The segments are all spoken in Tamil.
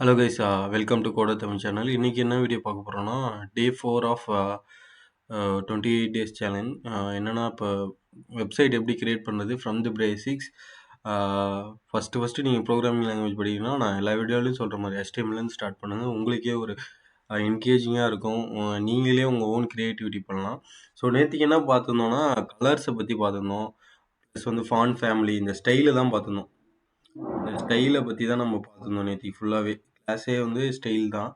Hello guys, welcome to coder Tamil channel. இன்னைக்கு என்ன வீடியோ பார்க்க போறோம்னா, டே 4 ஆஃப் 28 டேஸ் சேலஞ்ச். என்னன்னா, இப்போ வெப்சைட் எப்படி கிரியேட் பண்ணுறது ஃப்ரம் தி பேசிக்ஸ். ஃபஸ்ட்டு நீங்கள் ப்ரோக்ராமிங் லாங்குவேஜ் படிக்கணும்னா, நான் எல்லா வீடியோலையும் சொல்கிற மாதிரி HTML ஸ்டார்ட் பண்ணுங்கள். உங்களுக்கே ஒரு என்கேஜிங்காக இருக்கும். நீங்களே உங்கள் ஓன் க்ரியேட்டிவிட்டி பண்ணலாம். ஸோ நேற்றுக்கு என்ன பார்த்துருந்தோம்னா, கலர்ஸை பற்றி பார்த்துருந்தோம். ப்ளஸ் வந்து ஃபாண்ட் ஃபேமிலி, இந்த ஸ்டைலை தான் பார்த்துருந்தோம். இந்த ஸ்டைலை பற்றி தான் நம்ம பார்த்துருந்தோம் நேற்றுக்கு ஃபுல்லாகவே. கிளாஸே வந்து ஸ்டைல் தான்.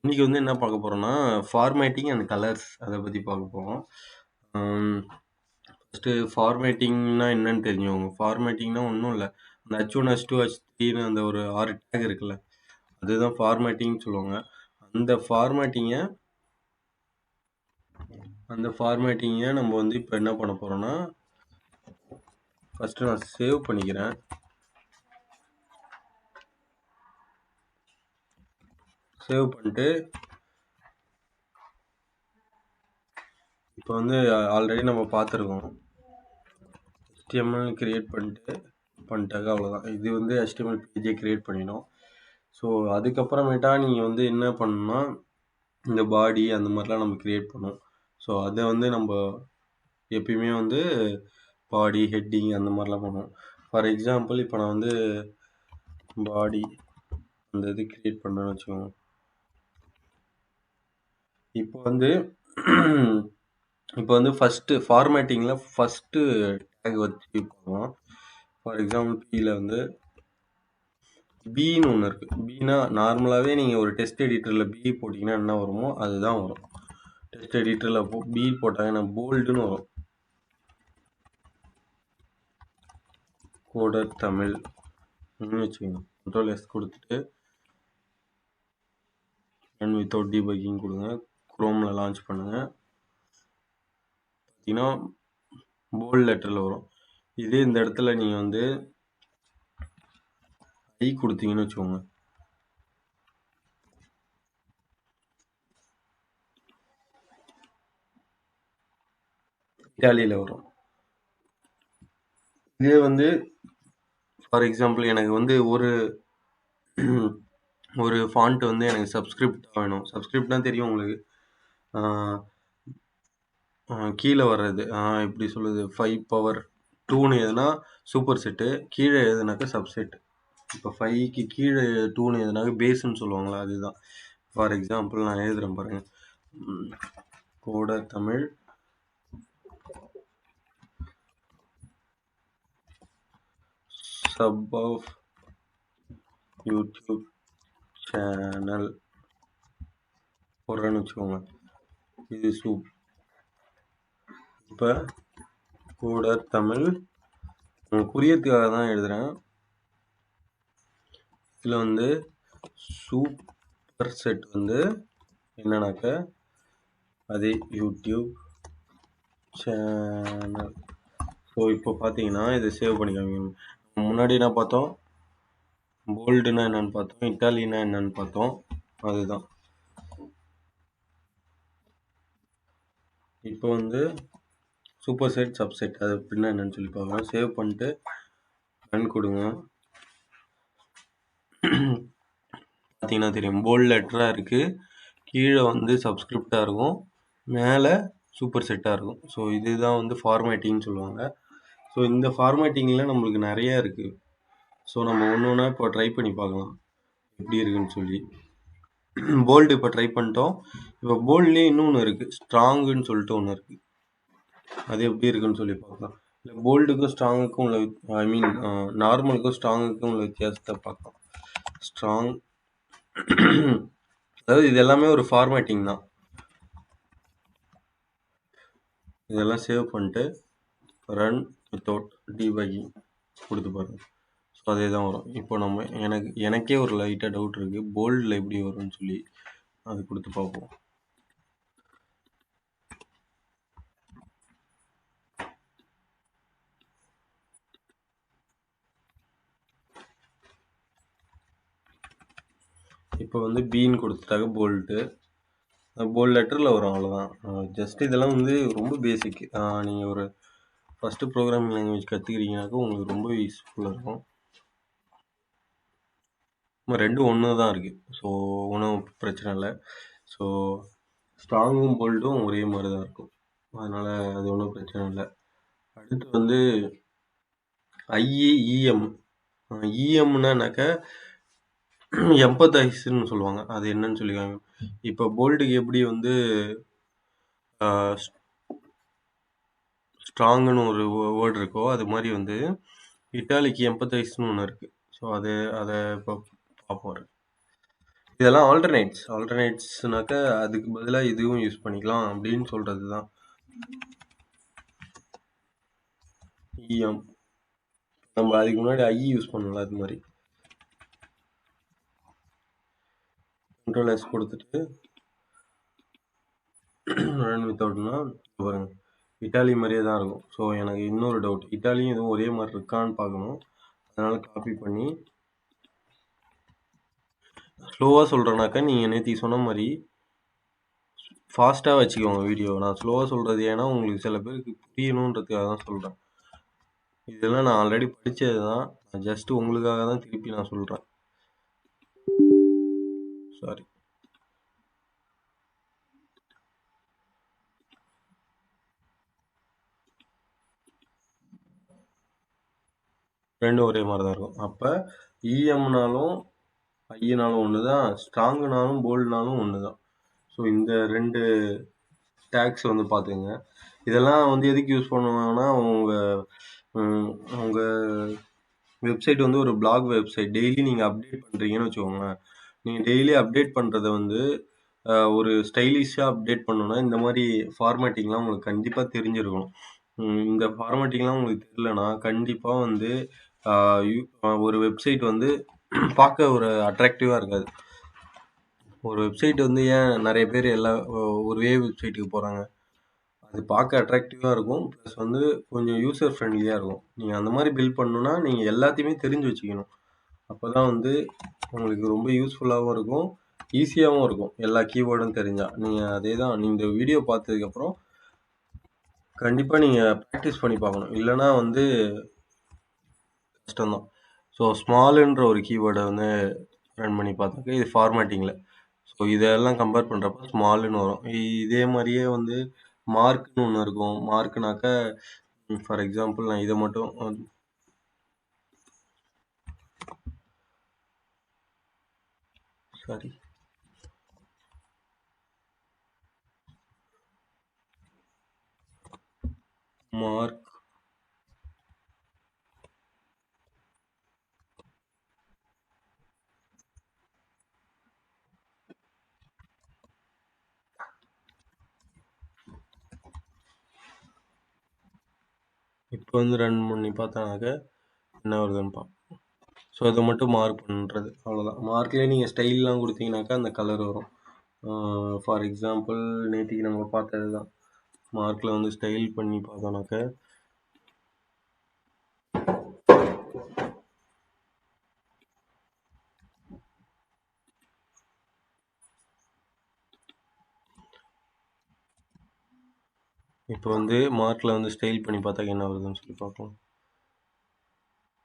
இன்றைக்கி வந்து என்ன பார்க்க போகிறோம்னா, ஃபார்மேட்டிங் அண்ட் கலர்ஸ் அதை பற்றி பார்க்க போகிறோம். ஃபஸ்ட்டு ஃபார்மேட்டிங்னா என்னன்னு தெரிஞ்சவங்க. ஃபார்மேட்டிங்னா ஒன்றும் இல்லை, அந்த H1 H2 H3ன்னு அந்த ஒரு 6 டேக் இருக்குல்ல, அதுதான் ஃபார்மேட்டிங்னு சொல்லுவாங்க. அந்த ஃபார்மேட்டிங்கை நம்ம வந்து இப்போ என்ன பண்ண போகிறோம்னா, ஃபஸ்ட்டு நான் சேவ் பண்ணிக்கிறேன். சேவ் பண்ணிட்டு இப்போ வந்து ஆல்ரெடி நம்ம பார்த்துருக்கோம். HTML கிரியேட் பண்ணிட்டாக்க அவ்வளோதான். இது வந்து HTML பேஜை கிரியேட் பண்ணிடும். ஸோ அதுக்கப்புறமேட்டா நீங்கள் வந்து என்ன பண்ணணும்னா, இந்த பாடி அந்த மாதிரிலாம் நம்ம கிரியேட் பண்ணோம். ஸோ அதை வந்து நம்ம எப்பயுமே வந்து பாடி ஹெட்டிங் அந்த மாதிரிலாம் பண்ணுவோம். ஃபார் எக்ஸாம்பிள் இப்போ நான் வந்து பாடி அந்த இது கிரியேட் பண்ணுறேன்னு வச்சுக்கோங்க. இப்போ வந்து ஃபஸ்ட்டு ஃபார்மேட்டிங்கில் ஃபஸ்ட்டு டேக் வச்சு போவோம். ஃபார் எக்ஸாம்பிள் பியில் வந்து பின்னு ஒன்று இருக்குது. பின்னா நார்மலாகவே நீங்கள் ஒரு டெஸ்ட் எடிட்டரில் பி போட்டிங்கன்னா என்ன வருமோ அதுதான் வரும். டெஸ்ட் எடிட்டரில் பி போட்டாங்கன்னா போல்டுன்னு வரும். கோடர் தமிழ் வச்சுக்கோங்க. Ctrl+S கொடுத்துட்டு ரன் வித்தவுட் டீபக்கிங் கொடுங்க. குரோமில் லான்ச் பண்ணுங்கள். பார்த்தீங்கன்னா போல்ட் லெட்டரில் வரும். இதே இந்த இடத்துல நீங்கள் வந்து ஐ கொடுத்தீங்கன்னு வச்சுக்கோங்க, இட்டாலியில் வரும். இதே வந்து ஃபார் எக்ஸாம்பிள் எனக்கு வந்து ஒரு ஃபாண்ட் வந்து எனக்கு சப்ஸ்கிரிப்டாக வேணும். சப்ஸ்கிரிப்ட்னா தெரியும் உங்களுக்கு, கீழே வர்றது எப்படி சொல்லுது, 5/2ன்னு எதுனா சூப்பர் செட்டு, கீழே எழுதுனாக்க சப்செட். இப்போ 5க்கு கீழே 2ன்னு எதுனாக்க பேஸ்ன்னு சொல்லுவாங்களா, அதுதான். ஃபார் எக்ஸாம்பிள் நான் எழுதுகிறேன் பாருங்கள், coder Tamil sub of YouTube channel போடுறேன்னு வச்சுக்கோங்க. இது சூப். இப்போ கோடர் தமிழ் புரியறதுக்காக தான் எழுதுகிறேன். இதில் வந்து சூப்பர் செட் வந்து என்னன்னாக்க அதே யூடியூப் சேனல். ஸோ இப்போ பார்த்தீங்கன்னா இதை சேவ் பண்ணிக்காங்க. முன்னாடி என்ன பார்த்தோம், போல்டுனா என்னன்னு பார்த்தோம், இட்டாலினா என்னன்னு பார்த்தோம், அதுதான். இப்போ வந்து சூப்பர் செட் சப்செட் அது அப்படின்னா என்னன்னு சொல்லி பார்க்கலாம். சேவ் பண்ணிட்டு ரன் கொடுங்க. பார்த்தீங்கன்னா தெரியும், போல்ட் லெட்டராக இருக்குது, கீழே வந்து சப்ஸ்கிரிப்டாக இருக்கும், மேலே சூப்பர் செட்டாக இருக்கும். ஸோ இதுதான் வந்து ஃபார்மேட்டிங்னு சொல்லுவாங்க. ஸோ இந்த ஃபார்மேட்டிங்கில் நம்மளுக்கு நிறையா இருக்குது. ஸோ நம்ம ஒன்று ஒன்றா இப்போ ட்ரை பண்ணி பார்க்கலாம் எப்படி இருக்குன்னு சொல்லி. போல்டு இப்போ ட்ரை பண்ணிட்டோம். இப்போ போல்ட்லேயே இன்னொன்று இருக்குது, ஸ்ட்ராங்குன்னு சொல்லிட்டு ஒன்று இருக்குது. அது எப்படி இருக்குன்னு சொல்லி பார்க்கலாம். இல்லை, போல்டுக்கும் ஸ்ட்ராங்குக்கும் உள்ள நார்மலுக்கும் ஸ்ட்ராங்குக்கும் உள்ள வித்தியாசத்தை பார்க்கலாம். ஸ்ட்ராங் அதாவது இது எல்லாமே ஒரு ஃபார்மேட்டிங் தான். இதெல்லாம் சேவ் பண்ணிட்டு ரன் வித்தவுட் டீபக்கிங் கொடுத்து பாருங்க. ஸோ அதே தான் வரும். இப்போ நம்ம எனக்கே ஒரு லைட்டாக டவுட் இருக்குது, போல்டில் எப்படி வரும்னு சொல்லி அது கொடுத்து பார்ப்போம். இப்போ வந்து பீன் கொடுத்துட்டாக்க போல்ட்டு போல்ட் லெட்டரில் வரும், அவ்வளோதான். ஜஸ்ட் இதெல்லாம் வந்து ரொம்ப பேசிக். நீங்கள் ஒரு ஃபஸ்ட்டு ப்ரோக்ராமிங் லாங்குவேஜ் கற்றுக்கிறீங்கனாக்கா உங்களுக்கு ரொம்ப யூஸ்ஃபுல்லாக இருக்கும். 2ம் ஒண்ணு தான் இருக்கு. ஸோ ஒண்ணும் பிரச்சனை இல்ல. ஸோ ஸ்ட்ராங்கும், போல்டும் ஒரே மாரி தான் இருக்கும். அதனால அது ஒண்ணும் பிரச்சனை இல்ல. அடுத்து வந்து IEM. இஎம்னாக்க எம்பத்தைஸ்ன்னு சொல்லுவாங்க. அது என்னன்னு சொல்லிருக்காங்க. இப்ப போல்டுக்கு எப்படி வந்து ஆ ஸ்ட்ராங்குன்னு ஒரு வேர்ட் இருக்கோ, அது மாரி வந்து இட்டாலிக்கு எம்பத்தைஸ்ன்னு ஒண்ணு இருக்கு. ஸோ அத இப்ப பார்ப்போம். இதெல்லாம் ஆல்டர்னேட்ஸ்னாக்க அதுக்கு பதிலா இதுவும் யூஸ் பண்ணிக்கலாம் அப்படின்னு சொல்றது தான். இஎம். நம்ம அதுக்கு முன்னாடி ஐ யூஸ் பண்ணல அது மாதிரி. கண்ட்ரோல் எஸ் கொடுத்துட்டு ரன் வித்தவுட்னா பாருங்க இட்டாலி மாதிரியே தான் இருக்கும். ஸோ எனக்கு இன்னொரு டவுட், இட்டாலியும் எதுவும் ஒரே மாதிரி இருக்கான்னு பார்க்கணும். அதனால காப்பி பண்ணி ஸ்லோவாக சொல்கிறேனாக்கா நீங்கள் நேற்று சொன்ன மாதிரி ஃபாஸ்ட்டாக வச்சுக்கோங்க வீடியோ. நான் ஸ்லோவாக சொல்கிறது ஏன்னா உங்களுக்கு சில பேருக்கு புரியணுன்றதுக்காக தான் சொல்கிறேன். இதெல்லாம் நான் ஆல்ரெடி படித்தது தான். நான் ஜஸ்ட் உங்களுக்காக தான் திருப்பி நான் சொல்கிறேன். சாரி. ரெண்டும் ஒரே மாதிரி தான் இருக்கும். அப்போ இஎம்னாலும் ஐனாலும் ஒன்று தான், ஸ்ட்ராங்குனாலும் போல்டுனாலும் ஒன்று தான். ஸோ இந்த 2 டேக்ஸ் வந்து பார்த்துங்க. இதெல்லாம் வந்து எதுக்கு யூஸ் பண்ணுவாங்கன்னா உங்கள் வெப்சைட் வந்து ஒரு பிளாக் வெப்சைட். டெய்லி நீங்கள் அப்டேட் பண்ணுறீங்கன்னு வச்சுக்கோங்களேன். நீங்கள் டெய்லி அப்டேட் பண்ணுறத வந்து ஒரு ஸ்டைலிஷாக அப்டேட் பண்ணணும்னா இந்த மாதிரி ஃபார்மேட்டிங்லாம் உங்களுக்கு கண்டிப்பாக தெரிஞ்சிருக்கணும். இந்த ஃபார்மேட்டிங்லாம் உங்களுக்கு தெரியலனா கண்டிப்பாக வந்து ஒரு வெப்சைட் வந்து பார்க்க ஒரு அட்ராக்டிவாக இருக்காது. ஒரு வெப்சைட் வந்து ஏன் நிறைய பேர் ஒரே வெப்சைட்டுக்கு போகிறாங்க, அது பார்க்க அட்ராக்டிவாக இருக்கும். ப்ளஸ் வந்து கொஞ்சம் யூசர் ஃப்ரெண்ட்லியாக இருக்கும். நீங்கள் அந்த மாதிரி பில்ட் பண்ணணுன்னா நீங்கள் எல்லாத்தையுமே தெரிஞ்சு வச்சுக்கணும். அப்போ தான் வந்து உங்களுக்கு ரொம்ப யூஸ்ஃபுல்லாகவும் இருக்கும், ஈஸியாகவும் இருக்கும். எல்லா கீவேர்டும் தெரிஞ்சால். நீங்கள் அதே தான் இந்த வீடியோ பார்த்ததுக்கப்புறம் கண்டிப்பாக நீங்கள் ப்ராக்டிஸ் பண்ணி பார்க்கணும். இல்லைனா வந்து கஷ்டம்தான். ஸோ ஸ்மாலுன்ற ஒரு கீவேர்டை வந்து ரன் பண்ணி பார்த்தாக்க இது ஃபார்மேட்டிங்கில். ஸோ இதெல்லாம் கம்பேர் பண்ணுறப்ப ஸ்மாலுன்னு வரும். இதே மாதிரியே வந்து மார்க்னு ஒன்று இருக்கும். மார்க்னாக்க ஃபார் எக்ஸாம்பிள் நான் இதை மட்டும் சாரி மார்க் இப்போ வந்து ரன் பண்ணி பார்த்தானாக்க என்ன வருதுன்னு பார்ப்போம். ஸோ இதை மட்டும் மார்க் பண்ணுறது அவ்வளோதான். மார்க்லேயே நீங்கள் ஸ்டைல்லாம் கொடுத்தீங்கன்னாக்கா அந்த கலர் வரும். ஃபார் எக்ஸாம்பிள் நேற்றுக்கு நம்ம பார்த்தது தான். மார்க்கில் வந்து ஸ்டைல் பண்ணி பார்த்தோன்னாக்க இப்போ வந்து மார்க்கில் வந்து ஸ்டைல் பண்ணி பார்த்தாக்க என்ன வருதுன்னு சொல்லி பார்க்கலாம்.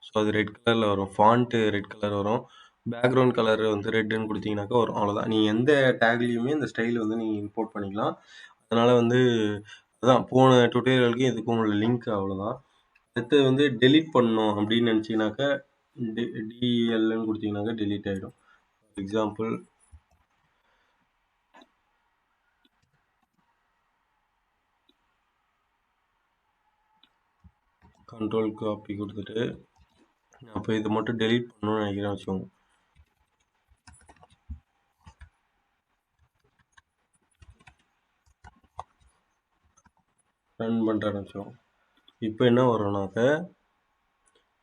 ஸோ அது ரெட் கலரில் வரும். ஃபாண்ட்டு ரெட் கலர் வரும். பேக்ரவுண்ட் கலர் வந்து ரெட்டுன்னு கொடுத்தீங்கன்னாக்கா வரும். அவ்வளோதான். நீங்கள் எந்த டேக்லேயுமே இந்த ஸ்டைல் வந்து நீங்கள் இம்போர்ட் பண்ணிக்கலாம். அதனால் வந்து அதான் போன டுட்டோரியலுக்கு இதுக்கும் உள்ள லிங்க் அவ்வளோதான். அடுத்து வந்து டெலீட் பண்ணணும் அப்படின்னு நினச்சிங்கனாக்கா டிஎல்ன்னு கொடுத்தீங்கன்னாக்கா டெலீட் ஆகிடும். ஃபார் எக்ஸாம்பிள் கண்ட்ரோல் காப்பி கொடுத்துட்டு அப்போ இதை மட்டும் டெலீட் பண்ணணும்னு நினைக்கிறேன் வச்சுக்கோங்க. ரன் பண்ணுறேன்னு வச்சுக்கோங்க. இப்போ என்ன வரும்னாக்க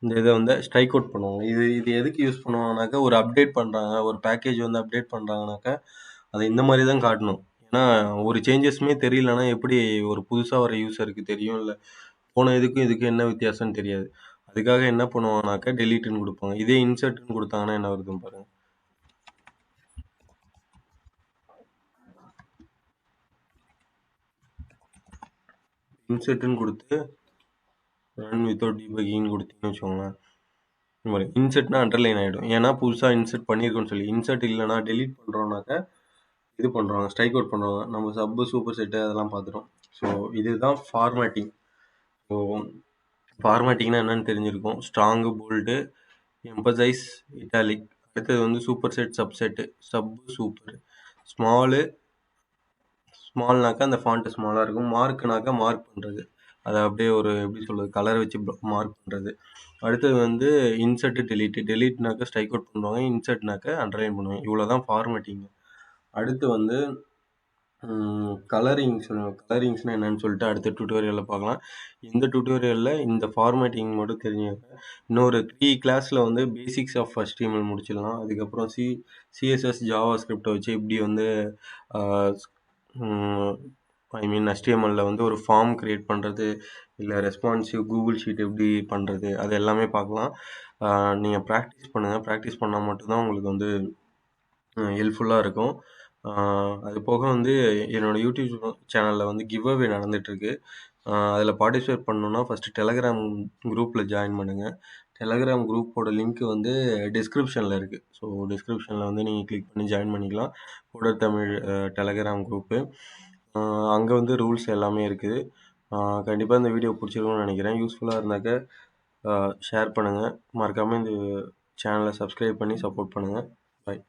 இந்த இதை வந்து ஸ்ட்ரைக் அவுட் பண்ணுவாங்க. இது எதுக்கு யூஸ் பண்ணுவாங்கனாக்கா ஒரு அப்டேட் பண்ணுறாங்க, ஒரு பேக்கேஜ் வந்து அப்டேட் பண்ணுறாங்கனாக்கா அதை இந்த மாதிரி தான் காட்டணும். ஏன்னா ஒரு சேஞ்சஸுமே தெரியலனா எப்படி ஒரு புதுசாக வர யூஸருக்கு தெரியும், இல்லை போன இதுக்கும் என்ன வித்தியாசம்னு தெரியாது. அதுக்காக என்ன பண்ணுவாங்கனாக்கா டெலீட்டுன்னு கொடுப்பாங்க. இதே இன்சர்ட்னு கொடுத்தாங்கன்னா என்ன வருதுன்னு பாருங்கள். இன்சர்ட்னு கொடுத்து ரன் வித்தவுட் டிபக்கிங் கொடுத்தீங்கன்னு வச்சுக்கோங்களேன். இந்த மாதிரி இன்சர்ட்னா அண்டர்லைன் ஆகிடும். ஏன்னா புதுசாக இன்சர்ட் பண்ணியிருக்கோன்னு சொல்லி. இன்சர்ட் இல்லைனா டெலீட் பண்ணுறோன்னாக்கா இது பண்ணுறாங்க, ஸ்ட்ரைக் அவுட் பண்ணுவாங்க. நம்ம சப்பு சூப்பர் செட்டு அதெல்லாம் பார்த்துட்டோம். ஸோ இதுதான் ஃபார்மேட்டிங். ஸோ ஃபார்மேட்டிங்னா என்னன்னு தெரிஞ்சிருக்கும். Strong, bold, emphasize, italic. அடுத்தது வந்து superset, subset, sub, super. ஸ்மால்னாக்கா அந்த ஃபாண்ட்டு ஸ்மாலாக இருக்கும். மார்க்னாக்கா மார்க் பண்ணுறது, அதை அப்படியே ஒரு எப்படி சொல்கிறது, கலர் வச்சு மார்க் பண்ணுறது. அடுத்தது வந்து இன்சர்ட்டு, டெலீட்னாக்கா ஸ்ட்ரைக் அவுட் பண்ணுவாங்க, இன்சர்ட்னாக்கா அண்டர்லைன் பண்ணுவாங்க. இவ்வளோ தான் ஃபார்மேட்டிங். அடுத்து வந்து கலரிங்ஸ்னால் என்னன்னு சொல்லிட்டு அடுத்த டியூட்டோரியலில் பார்க்கலாம். இந்த டியூட்டோரியலில் இந்த ஃபார்மேட்டிங் மட்டும் தெரிஞ்சுக்கங்க. இன்னொரு 3 கிளாஸில் வந்து பேசிக்ஸ் ஆஃப் HTML முடிச்சிடலாம். அதுக்கப்புறம் CSS ஜாவா ஸ்கிரிப்டை வச்சு இப்படி வந்து HTMLல வந்து ஒரு ஃபார்ம் க்ரியேட் பண்ணுறது, இல்லை ரெஸ்பான்சிவ் கூகுள் ஷீட் எப்படி பண்ணுறது, அது எல்லாமே பார்க்கலாம். நீங்கள் ப்ராக்டிஸ் பண்ணால் மட்டும்தான் உங்களுக்கு வந்து ஹெல்ப்ஃபுல்லாக இருக்கும். அது போக வந்து என்னோடய யூடியூப் சேனலில் வந்து கிவ் அவே நடந்துகிட்ருக்கு. அதில் பார்ட்டிசிபேட் பண்ணணுன்னா ஃபஸ்ட்டு டெலகிராம் குரூப்பில் ஜாயின் பண்ணுங்கள். டெலகிராம் குரூப்போட லிங்க்கு வந்து டிஸ்கிரிப்ஷனில் இருக்குது. ஸோ டிஸ்கிரிப்ஷனில் வந்து நீங்கள் கிளிக் பண்ணி ஜாயின் பண்ணிக்கலாம். Coder Tamil Telegram group. அங்கே வந்து ரூல்ஸ் எல்லாமே இருக்குது. கண்டிப்பாக இந்த வீடியோ பிடிச்சிருக்கும்னு நினைக்கிறேன். யூஸ்ஃபுல்லாக இருந்தாக்க ஷேர் பண்ணுங்கள். மறக்காமல் இந்த சேனலை சப்ஸ்கிரைப் பண்ணி சப்போர்ட் பண்ணுங்கள். பாய்.